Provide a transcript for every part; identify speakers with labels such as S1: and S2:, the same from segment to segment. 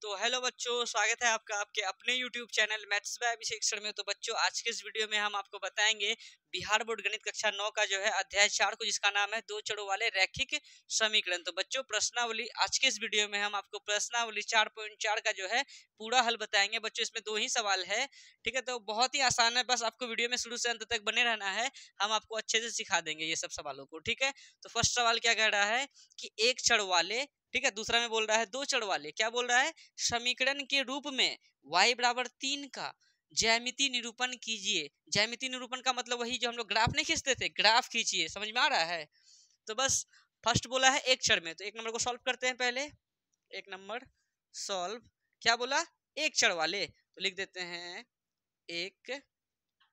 S1: तो हेलो बच्चों, स्वागत है आपका आपके अपने YouTube channel maths by Abhishek sir में। तो बच्चों, आज के इस वीडियो में हम आपको बताएंगे बिहार बोर्ड गणित कक्षा 9 का जो है अध्याय 4 को, जिसका नाम है दो चरों वाले रैखिक समीकरण। तो बच्चों, प्रश्नावली आज के इस वीडियो में हम आपको प्रश्नावली 4.4 का जो है पूरा हल बताएंगे। बच्चों, इसमें 2 ही सवाल है, ठीक है। तो बहुत ही आसान है, बस आपको वीडियो में शुरू से अंत तक बने रहना है। हम आपको अच्छे से सिखा देंगे ये सब सवालों को, ठीक है। तो फर्स्ट सवाल क्या कह रहा है कि एक चर वाले, ठीक है। दूसरा में बोल रहा है दो चर वाले, क्या बोल रहा है, समीकरण के रूप में y बराबर 3 का ज्यामिति निरूपण कीजिए। ज्यामिति निरूपण का मतलब वही जो हम लोग ग्राफ नहीं खींचते थे, ग्राफ खींचिए। समझ में आ रहा है? तो बस फर्स्ट बोला है एक चर में, तो एक नंबर को सॉल्व करते हैं पहले। एक नंबर सॉल्व, क्या बोला, एक चर वाले, तो लिख देते हैं एक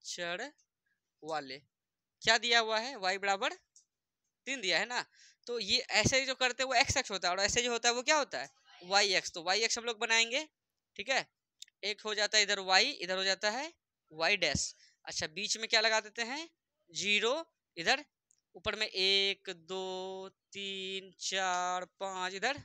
S1: चर वाले। क्या दिया हुआ है, y बराबर 3 दिया है ना। तो ये ऐसे जो करते हैं वो एक्स एक्स होता है, और ऐसे जो होता है वो क्या होता है वाई एक्स। तो वाई एक्स हम लोग बनाएंगे, ठीक है। एक हो जाता है इधर वाई, इधर हो जाता है वाई डैश। अच्छा, बीच में क्या लगा देते हैं, जीरो। इधर ऊपर में 1 2 3 4 5, इधर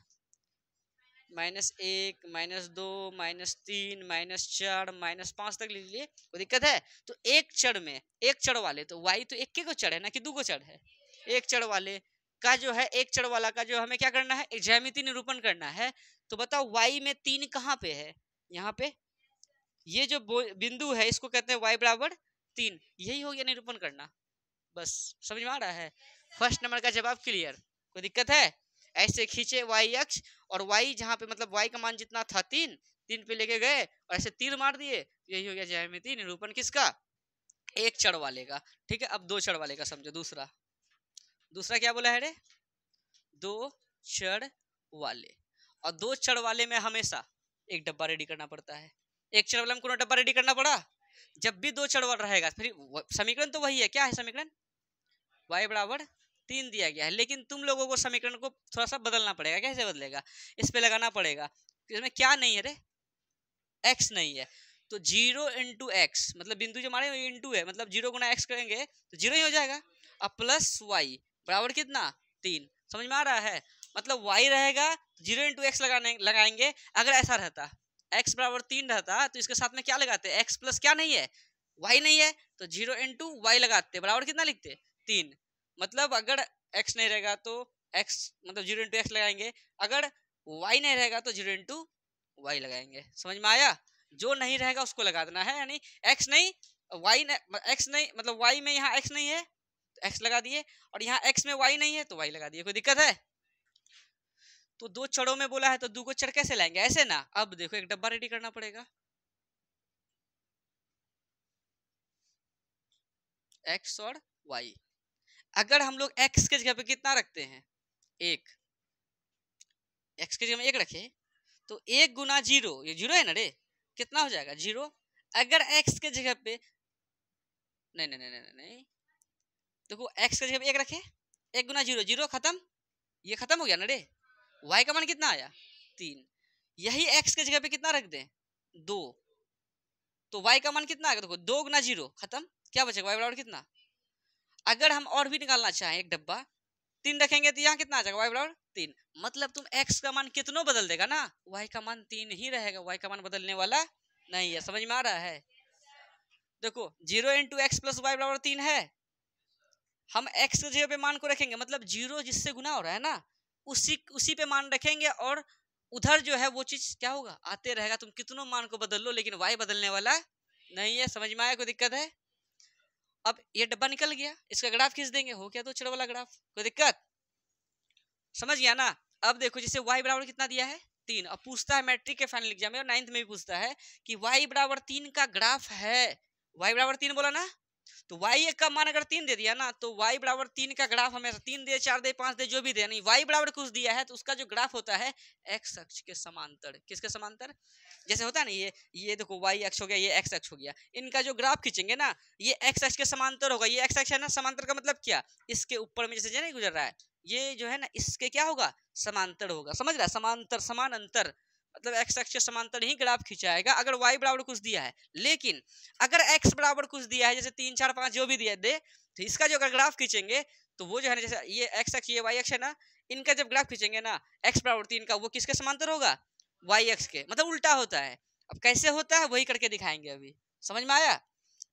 S1: -1 -2 -3 -4 -5 तक ले लीजिए, कोई दिक्कत है? तो एक चर में, एक चर वाले, तो वाई तो एक को चर है ना कि दो को चर है। एक चर वाले का जो है, एक चर वाला का जो हमें क्या करना है, ज्यामिति निरूपण करना है। तो बताओ y में 3 कहाँ पे है, यहाँ पे ये जो बिंदु है इसको कहते हैं y बराबर 3। यही हो गया निरूपण करना। बस समझ में आ रहा है? फर्स्ट नंबर का जवाब क्लियर। कोई दिक्कत है? ऐसे खींचे y अक्ष, और y जहाँ पे मतलब y का मान जितना था 3 पे लेके गए और ऐसे तीर मार दिए। यही हो गया ज्यामिति निरूपण किसका, एक चर वाले का, ठीक है। अब दो चर वाले का समझो। दूसरा क्या बोला है रे, दो चर वाले। और दो चर वाले में हमेशा एक डब्बा रेडी करना पड़ता है। एक चर वाले में कौन डब्बा रेडी करना पड़ा, जब भी दो चर वाला रहेगा। फिर समीकरण तो वही है, क्या है समीकरण, y बराबर 3 दिया गया है, लेकिन तुम लोगों को समीकरण को थोड़ा सा बदलना पड़ेगा। कैसे बदलेगा, इस पे लगाना पड़ेगा। इसमें क्या नहीं है रे, x नहीं है। तो 0 इंटू एक्स, मतलब बिंदु जो हमारे इंटू है, मतलब 0 गुना x करेंगे तो 0 ही हो जाएगा। अब प्लस y बराबर कितना, 3। समझ में आ रहा है? मतलब y रहेगा 0 इंटू एक्स लगाएंगे। अगर ऐसा रहता, x बराबर 3 रहता, तो इसके साथ में क्या लगाते, x प्लस क्या नहीं है, y नहीं है, तो 0 इंटू वाई लगाते, बराबर कितना लिखते, 3। मतलब अगर x नहीं रहेगा तो x, मतलब 0 इंटू एक्स लगाएंगे। अगर y नहीं रहेगा तो 0 इंटू वाई लगाएंगे। समझ में आया? जो नहीं रहेगा उसको लगा देना है, यानी x नहीं, y x नहीं, मतलब y में यहाँ x नहीं है तो x लगा दिए, और यहाँ x में y नहीं है तो y लगा दिए। कोई दिक्कत है? तो दो चरों में बोला है तो दो को चर कैसे लाएंगे, ऐसे ना। अब देखो एक डब्बा रेडी करना पड़ेगा, x और y। अगर हम लोग x के जगह पे कितना रखते हैं, एक, x के जगह में एक रखे, तो 1 गुना 0, ये 0 है ना रे, कितना हो जाएगा, 0। अगर x के जगह पे, नहीं नहीं नहीं नहीं नहीं, देखो x के जगह पे 1 रखे, 1 गुना 0, 0 खत्म, ये खत्म हो गया ना रे। y का मान कितना आया, 3। यही x के जगह पे कितना रख दें, 2, तो y का मान कितना आ गया, देखो 2 गुना 0 खत्म, क्या बचेगा, y बराबर कितना। अगर हम और भी निकालना चाहें, एक डब्बा 3 रखेंगे तो यहाँ कितना आ जाएगा, y बराबर 3। मतलब तुम x का मान कितनों बदल देगा ना, y का मान 3 ही रहेगा, y का मान बदलने वाला नहीं है। समझ में आ रहा है? देखो 0 इंटू एक्स प्लस वाई बराबर 3 है। हम x के जगह पे मान को रखेंगे, मतलब 0 जिससे गुना हो रहा है ना, उसी पे मान रखेंगे, और उधर जो है वो चीज क्या होगा, आते रहेगा। तुम कितनों मान को बदल लो, लेकिन y बदलने वाला नहीं है। समझ में आया? कोई दिक्कत है? अब ये डब्बा निकल गया, इसका ग्राफ खींच देंगे, हो गया दो चर वाला ग्राफ। कोई दिक्कत? समझ गया ना? अब देखो, जैसे y बराबर कितना दिया है, 3। अब पूछता है मैट्रिक के फाइनल एग्जाम में और 9th में भी पूछता है कि y बराबर 3 का ग्राफ है। y बराबर 3 बोला ना, तो y का मान अगर 3 दे दिया ना, तो y बराबर 3 का ग्राफ हमेशा 3 दे, 4 दे, 5 दे, जो भी दे, नहीं y बराबर कुछ दिया है तो उसका जो ग्राफ होता है x अक्ष के समांतर। किसके समांतर? जैसे होता है ना, ये देखो y अक्ष हो गया, ये x अक्ष हो गया, इनका जो ग्राफ खींचेंगे ना, ये x अक्ष के समांतर होगा। ये x अक्ष है ना, समांतर का मतलब क्या, इसके ऊपर में जैसे नहीं गुजर रहा है, ये जो है ना इसके क्या होगा, समांतर होगा। समझ रहा है? समांतर, समान अंतर, मतलब x अक्ष के समांतर ही ग्राफ खिंचाएगा अगर y बराबर कुछ दिया है। लेकिन अगर x बराबर कुछ दिया है, जैसे 3 4 5 जो भी दिया दे, तो इसका जो अगर ग्राफ खींचेंगे तो वो जो है ना, जैसे ये x अक्ष ये y अक्ष है ना, इनका जब ग्राफ खींचेंगे ना x बराबर 3 का, वो किसके समांतर होगा, वाई एक्स के, मतलब उल्टा होता है। अब कैसे होता है वही करके दिखाएंगे अभी, समझ में आया?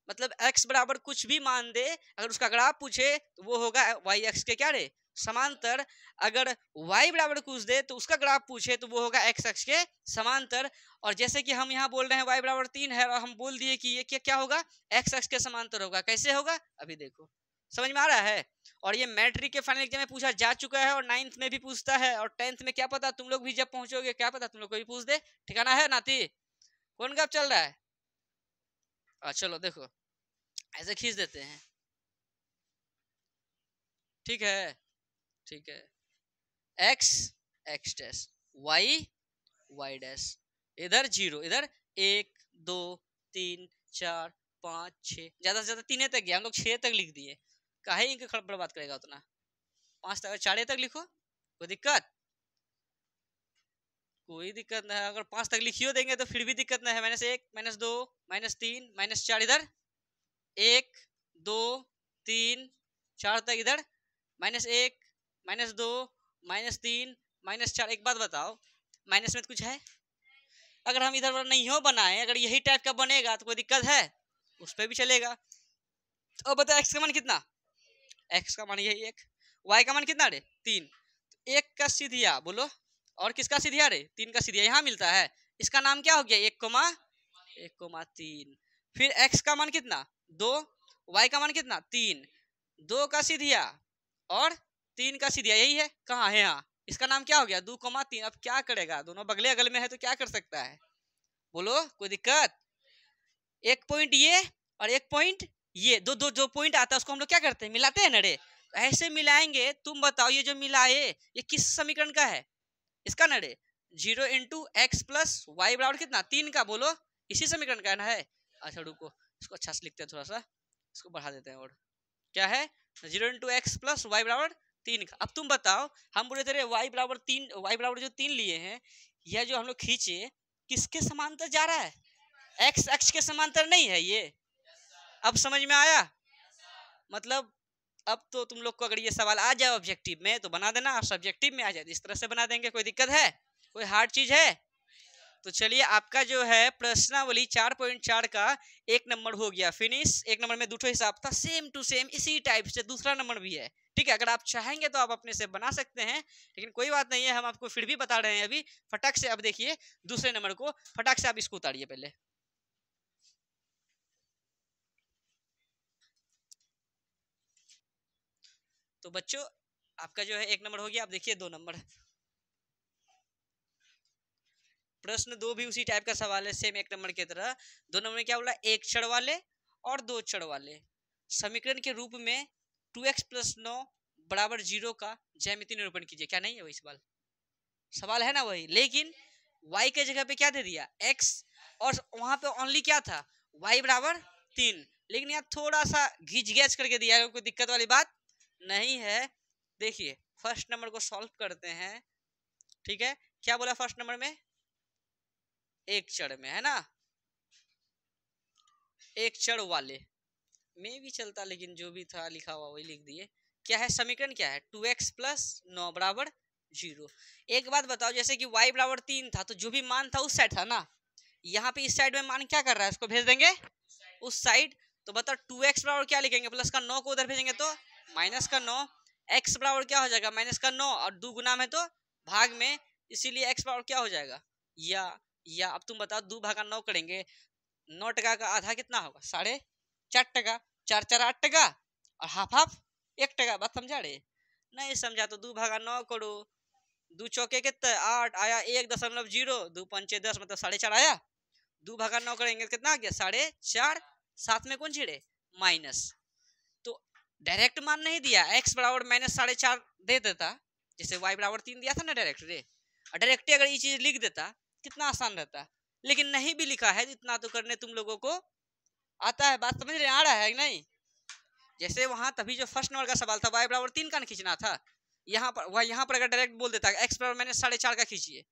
S1: मतलब x बराबर कुछ भी मान दे, अगर उसका ग्राफ पूछे तो वो होगा वाई एक्स के क्या रे, समांतर। अगर y बराबर कुछ दे तो उसका ग्राफ पूछे तो वो होगा x एक्स के समांतर। और जैसे कि हम यहाँ बोल रहे हैं y बराबर 3 है और हम बोल दिए कि ये क्या होगा, x एक्स के समांतर होगा। कैसे होगा अभी देखो, समझ में आ रहा है? और ये मैट्रिक के फाइनल एग्जाम में पूछा जा चुका है, और 9th में भी पूछता है, और 10th में क्या पता तुम लोग भी जब पहुंचोगे, क्या पता तुम लोग को भी पूछ दे। ठिकाना है नाती? कौन कब चल रहा है? चलो देखो ऐसे खींच देते हैं, ठीक है? ठीक है, x x dash y y dash, इधर 0, इधर 1 2 3 4 5 6, ज्यादा से ज्यादा 3 तक गया, हम लोग 6 तक लिख दिए। काहे इनके बर्बाद करेगा उतना, 5 तक 4 तक लिखो, कोई दिक्कत? कोई दिक्कत नहीं है। अगर 5 तक लिखियो देंगे तो फिर भी दिक्कत नहीं है। -1 -2 -3 -4, इधर 1 2 3 4 तक, इधर -1 -2 -3 -4। एक बात बताओ, माइनस में तो कुछ है? अगर हम इधर नहीं हो बनाए, अगर यही टाइप का बनेगा तो कोई दिक्कत है? उस पर भी चलेगा। तो अब बताओ x का मान कितना? x का मान यही 1, y का मान कितना रे 3। 1 का सीधिया बोलो, और किसका सीधिया रे 3 का सीधिया, यहाँ मिलता है। इसका नाम क्या हो गया 1,3। फिर x का मान कितना 2, y का मान कितना 3, 2 का सीधिया और 3 का सीधिया, यही है। कहाँ है यहाँ? इसका नाम क्या हो गया 2,3। अब क्या करेगा, दोनों बगले अगल में है तो क्या कर सकता है बोलो, कोई दिक्कत? एक पॉइंट ये और एक पॉइंट ये, दो दो जो पॉइंट आता है उसको हम लोग क्या करते हैं, मिलाते हैं ना रे। ऐसे मिलाएंगे। तुम बताओ ये जो मिलाए ये किस समीकरण का है? इसका ना रे, 0 इंटू एक्स प्लस वाई बराबर कितना 3 का, बोलो इसी समीकरण का है ना है? अच्छा रुको, इसको अच्छा से लिखते हैं, थोड़ा सा इसको बढ़ा देते हैं। और क्या है 0 इंटू एक्स प्लस वाई बराबर 3 का। अब तुम बताओ, हम बोले थे वाई बराबर 3, वाई बराबर जो 3 लिए हैं, यह जो हम लोग खींचे किसके समांतर जा रहा है? एक्स एक्स के समांतर नहीं है ये। अब समझ में आया? मतलब अब तो तुम लोग को अगर ये सवाल आ जाए ऑब्जेक्टिव में तो बना देना, और सब्जेक्टिव में आ जाए इस तरह से बना देंगे। कोई दिक्कत है? कोई हार्ड चीज है? तो चलिए आपका जो है प्रश्नावली 4.4 का 1 नंबर हो गया फिनिश। 1 नंबर में दूठो हिसाब था, सेम टू सेम इसी टाइप से दूसरा नंबर भी है। ठीक है, अगर आप चाहेंगे तो आप अपने से बना सकते हैं, लेकिन कोई बात नहीं है, हम आपको फिर भी बता रहे हैं अभी। फटाक से अब देखिए दूसरे नंबर को, फटाक से आप इसको उतारिए पहले। तो बच्चों आपका जो है 1 नंबर हो गया। आप देखिए 2 नंबर, प्रश्न 2 भी उसी टाइप का सवाल है, सेम 1 नंबर की तरह। 2 नंबर में क्या बोला, एक चर वाले और 2 चर वाले समीकरण के रूप में 2x प्लस 9 बराबर 0 का ज्यामितीय निरूपण कीजिए। क्या नहीं है वही सवाल? सवाल है ना वही, लेकिन y के जगह पे क्या दे दिया x, और वहां पे ओनली क्या था y बराबर 3, लेकिन यहाँ थोड़ा सा घिच गैच करके दिया है, कोई दिक्कत वाली बात नहीं है। देखिए फर्स्ट नंबर को सॉल्व करते हैं। ठीक है, क्या बोला फर्स्ट नंबर में, एक चर में है ना, एक चर वाले में भी चलता, लेकिन जो भी था लिखा हुआ वही लिख दिए। क्या है समीकरण, क्या है 2x प्लस 9 बराबर 0। एक बात बताओ, जैसे कि y बराबर 3 था तो जो भी मान था उस साइड था ना, यहाँ पे इस साइड में मान क्या कर रहा है, उसको भेज देंगे उस साइड। तो बताओ 2x बराबर क्या लिखेंगे, प्लस का 9 को उधर भेजेंगे तो माइनस का 9, x बराबर क्या हो जाएगा माइनस का 9, और 2 गुना में तो भाग में, इसीलिए x बराबर क्या हो जाएगा या अब तुम बताओ 2 भागा 9 करेंगे, 9 टका का आधा कितना होगा 4.5 टका, 4 4 8 टका, और हाफ हाफ 1 टका। बात समझा रे? नहीं समझा तो 2 भागा 9 करो, 2 चौके कितना 8 आया 1.0, 2 पंचे 10 मतलब 4.5 आया। 2 भागा 9 करेंगे तो कितना आ गया 4.5, साथ में कौन सी रे माइनस। तो डायरेक्ट मान नहीं दिया, x बराबर -4.5 दे देता, जैसे y बराबर 3 दिया था ना डायरेक्ट रे, डायरेक्ट अगर ये चीज लिख देता कितना आसान रहता, लेकिन नहीं भी लिखा है, इतना तो करने तुम लोगों को आता है। बात समझ रहे, आ रहा है कि नहीं? जैसे वहां तभी जो फर्स्ट नंबर का सवाल था y बराबर 3 का खींचना था, यहाँ पर वह यहाँ पर अगर डायरेक्ट बोल देता x बराबर -4.5 का खींचिए,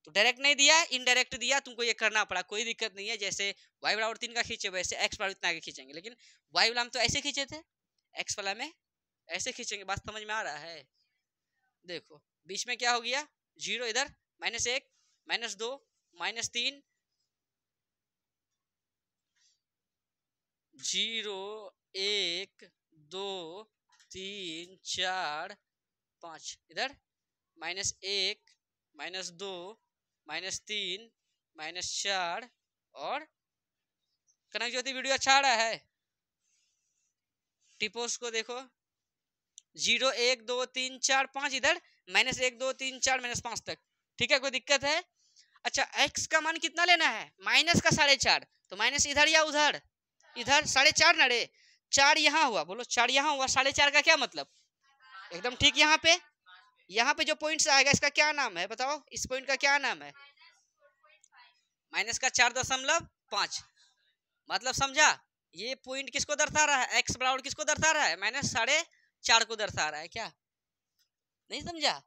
S1: तो डायरेक्ट नहीं दिया, इनडायरेक्ट दिया, तुमको ये करना पड़ा। कोई दिक्कत नहीं है, जैसे y बराबर 3 का खींचे वैसे x बराबर इतना का खींचेंगे, लेकिन y वाला हम तो ऐसे खींचे थे, x वाला में ऐसे खींचेंगे। बात समझ में आ रहा है? देखो बीच में क्या हो गया 0, इधर -1, -2 -3 0 1 2 3 4 5 इधर -1 -2 -3 -4 और कनक ज्योति वीडियो अच्छा आ रहा है? टिपोस को देखो 0 1 2 3 4 5 इधर -1 2 3 4 -5 तक। ठीक है, कोई दिक्कत है? अच्छा x का मान कितना लेना है? माइनस का 4.5, तो माइनस इधर या उधर? इधर 4.5 ना रे, 4 यहाँ हुआ, बोलो 4 यहाँ हुआ, 4.5 का क्या मतलब? एकदम ठीक। यहाँ पे जो पॉइंट्स आएगा इसका क्या नाम है बताओ? इस पॉइंट का क्या नाम है? माइनस का 4.5 मतलब समझा? ये पॉइंट किसको दर्शा रहा है? x बराबर किसको दर्शा रहा है? -4.5 को दर्शा रहा है। क्या नहीं समझा?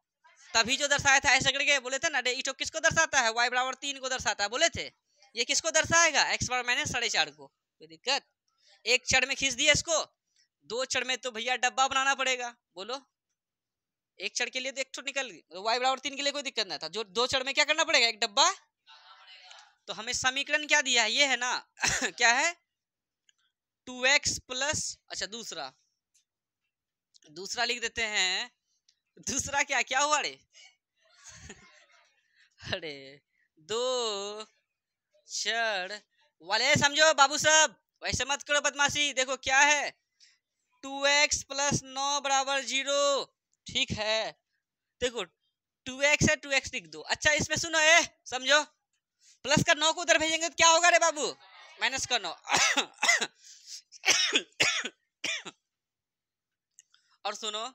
S1: तभी जो दर्शाया था ऐसे करके बोले थे ना, इटो किसको दर्शाता है? y बराबर 3 को दर्शाता है, बोले थे। ये किसको दर्शाएगा? x बराबर -4.5 को। कोई दिक्कत? एक चढ़ में खींच दिया इसको, 2 चढ़ में तो भैया डब्बा बनाना पड़ेगा। बोलो, एक चढ़ के लिए तो एक निकल गई, तो y बराबर 3 के लिए कोई दिक्कत नहीं था, जो 2 चढ़ में क्या करना पड़ेगा? एक डब्बा। तो हमें समीकरण क्या दिया है? ये है ना क्या है? 2x प्लस, अच्छा दूसरा लिख देते हैं। दूसरा क्या क्या हुआ रे? अरे 2 चढ़ वाले समझो बाबू साहब, वैसे मत करो बदमाशी। देखो क्या है, 2x प्लस 9 बराबर 0। ठीक है, देखो 2x है, 2x लिख दो। अच्छा इसमें सुनो, समझो, प्लस का 9 को उधर भेजेंगे तो क्या होगा रे बाबू? माइनस का 9 और सुनो,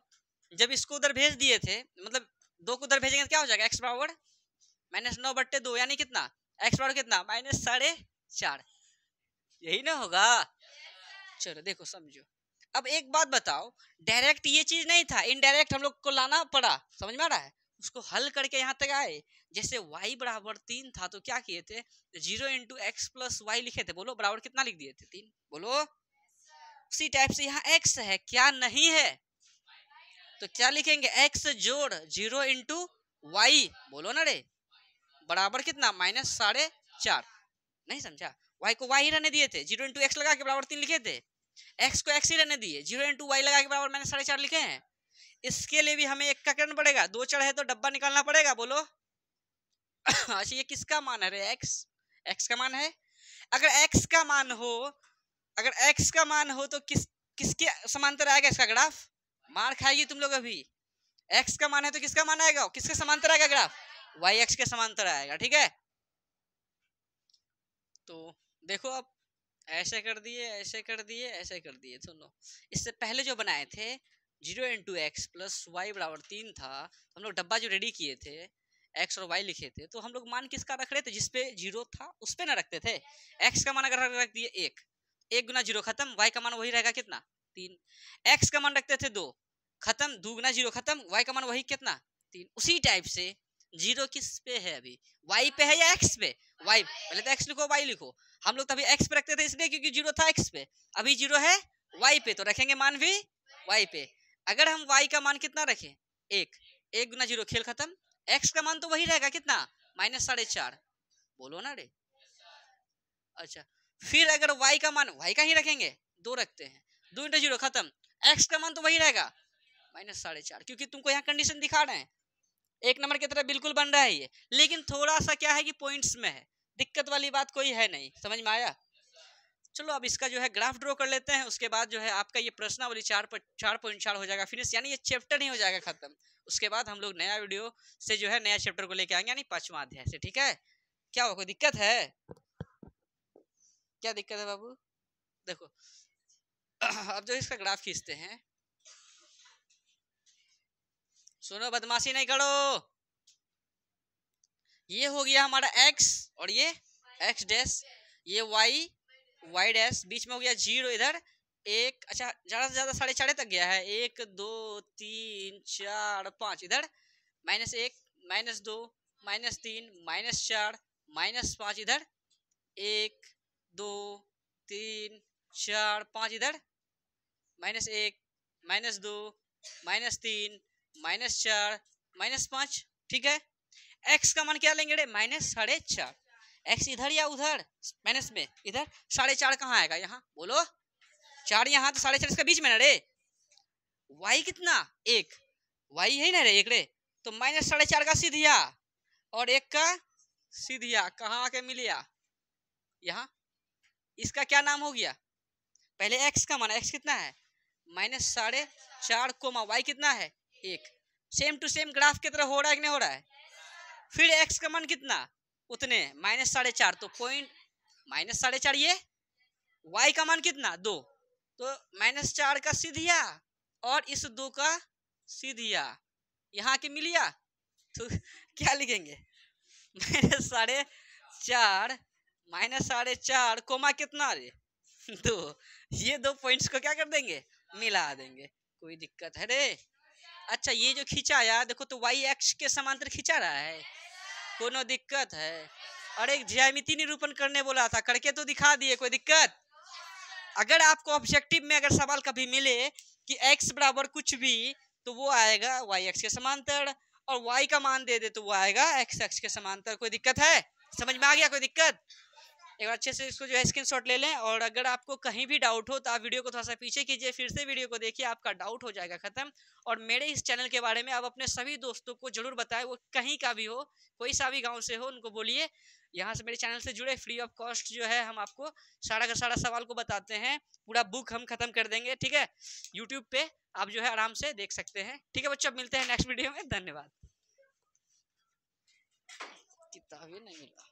S1: जब इसको उधर भेज दिए थे, मतलब 2 को उधर भेजेंगे तो क्या हो जाएगा? x बराबर -9/2, यानी कितना? x बराबर कितना? -4.5। यही ना होगा? चलो देखो समझो। अब एक बात बताओ, डायरेक्ट ये चीज नहीं था, इनडायरेक्ट हम लोग को लाना पड़ा। समझ में आ रहा है? उसको हल करके यहाँ तक आए। जैसे y बराबर 3 था तो क्या किए थे? 0 इंटू एक्स प्लस वाई लिखे थे। बोलो बराबर कितना लिख दिए थे? 3। बोलो, उसी टाइप से यहाँ x है, क्या नहीं है? तो क्या लिखेंगे? x जोड़ 0 इंटू वाई, बोलो ना रे, बराबर कितना? -4.5। नहीं समझा? y को y ही रहने दिए थे, 0 इंटू एक्स लगा के बराबर 3 लिखे थे। x को x ही रहने दिए, 0 इंटू वाई लगा के बराबर -4.5 लिखे हैं। इसके लिए भी हमें एक का करना पड़ेगा, 2 चढ़ है तो डब्बा निकालना पड़ेगा। बोलो अच्छा ये किसका मान है रे? x का मान है। अगर x का मान हो, अगर x का मान हो तो किसके समांतर आएगा इसका ग्राफ? मार खाएगी तुम लोग अभी। x का मान है तो किसका मान आएगा? किसके समांतर आएगा ग्राफ? y x के समांतर आएगा। ठीक है, तो देखो अब ऐसे कर दिए, ऐसे कर दिए, ऐसे कर दिए। सुनो, इससे पहले जो बनाए थे 0 इंटू एक्स प्लस वाई बराबर 3 था, हम लोग डब्बा जो रेडी किए थे, x और y लिखे थे, तो हम लोग मान किसका रख रहे थे? जिसपे 0 था उस पे ना रखते थे। x का मान अगर रख दिए 1 गुना 0 खत्म, y का मान वही रहेगा कितना? 3। x का मान रखते थे 2 खत्म, 2 गुना 0 खत्म, y का मान वही कितना? 3। उसी टाइप से 0 किस पे है अभी? y पे है या x पे? y, पहले तो x लिखो y लिखो। हम लोग तभी x पे रखते थे इसलिए क्योंकि 0 था x पे, अभी 0 है y पे, तो रखेंगे मान भी y पे। अगर हम y का मान कितना रखें? 1 गुना 0 खेल खत्म, x का मान तो वही रहेगा कितना? -4.5। बोलो ना रे। अच्छा फिर अगर y का मान, y का ही रखेंगे, 2 रखते हैं, 2 इंटू 0 खत्म, x का मान तो वही रहेगा -4.5, क्योंकि तुमको यहाँ कंडीशन दिखा रहे हैं, एक नंबर की तरह बिल्कुल बन रहा है ये। लेकिन थोड़ा सा क्या है कि पॉइंट्स में है, दिक्कत वाली बात कोई है नहीं। समझ में आया? चलो अब इसका जो है ग्राफ ड्रॉ कर लेते हैं, उसके बाद जो है आपका ये प्रश्नावली 4.4 हो जाएगा फिनिश, यानी ये चैप्टर नहीं हो जाएगा खत्म। उसके बाद हम लोग नया वीडियो से जो है नया चैप्टर को लेके आएंगे, यानी 5वां अध्याय से। ठीक है, क्या हो, कोई दिक्कत है? क्या दिक्कत है बाबू? देखो अब जो इसका ग्राफ खींचते हैं, सुनो बदमाशी नहीं करो। ये हो गया हमारा x और ये x डैश, ये y डैश, बीच में हो गया 0 इधर 1, अच्छा ज्यादा से ज्यादा 4.5 तक गया है, 1 2 3 4 5 इधर -1 -2 -3 -4 -5 इधर 1 2 3 4 5 इधर -1 -2 -3 -4 -5। ठीक है, एक्स का मान क्या लेंगे रे, -4.5। एक्स इधर या उधर, माइनस में इधर, 4.5 कहाँ आएगा, यहाँ बोलो 4 यहाँ, तो 4.5 इसका बीच में ना रे। वाई कितना, 1, वाई है ना रे 1 रे, तो -4.5 का सीधिया और 1 का सीधिया कहाँ आके मिलिया, यहाँ। इसका क्या नाम हो गया, पहले एक्स का मान, एक्स कितना है -4.5 कोमा वाई कितना है 1। सेम टू सेम ग्राफ की तरह हो रहा है कि नहीं हो रहा है। फिर एक्स का मान कितना, उतने -4.5, तो पॉइंट -4.5 ये, वाई का मान कितना 2, तो -4 का सीधिया और इस 2 का सीधिया यहाँ के मिलिया, तो क्या लिखेंगे -4.5 कोमा कितना रे 2, ये 2 पॉइंट्स को क्या कर देंगे, मिला देंगे। कोई दिक्कत है रे। अच्छा ये जो खींचा यार देखो, तो वाई एक्स के समांतर खींचा रहा है, कोनो दिक्कत है। अरे ज्यामिति निरूपण करने बोला था, करके तो दिखा दिए, कोई दिक्कत। अगर आपको ऑब्जेक्टिव में अगर सवाल कभी मिले कि x बराबर कुछ भी, तो वो आएगा y x के समांतर, और y का मान दे दे तो वो आएगा x x के समांतर। कोई दिक्कत है, समझ में आ गया, कोई दिक्कत। एक बार अच्छे से इसको जो है स्क्रीनशॉट ले लें, और अगर आपको कहीं भी डाउट हो तो आप वीडियो को थोड़ा सा पीछे कीजिए, फिर से वीडियो को देखिए, आपका डाउट हो जाएगा खत्म। और मेरे इस चैनल के बारे में आप अपने सभी दोस्तों को जरूर बताएं, वो कहीं का भी हो, कोई सा भी गांव से हो, उनको बोलिए यहाँ से मेरे चैनल से जुड़े, फ्री ऑफ कॉस्ट जो है हम आपको सारा का सारा सवाल को बताते हैं, पूरा बुक हम खत्म कर देंगे, ठीक है। यूट्यूब पे आप जो है आराम से देख सकते हैं, ठीक है बच्चों। मिलते हैं नेक्स्ट वीडियो में, धन्यवाद। किताबें नहीं मिला।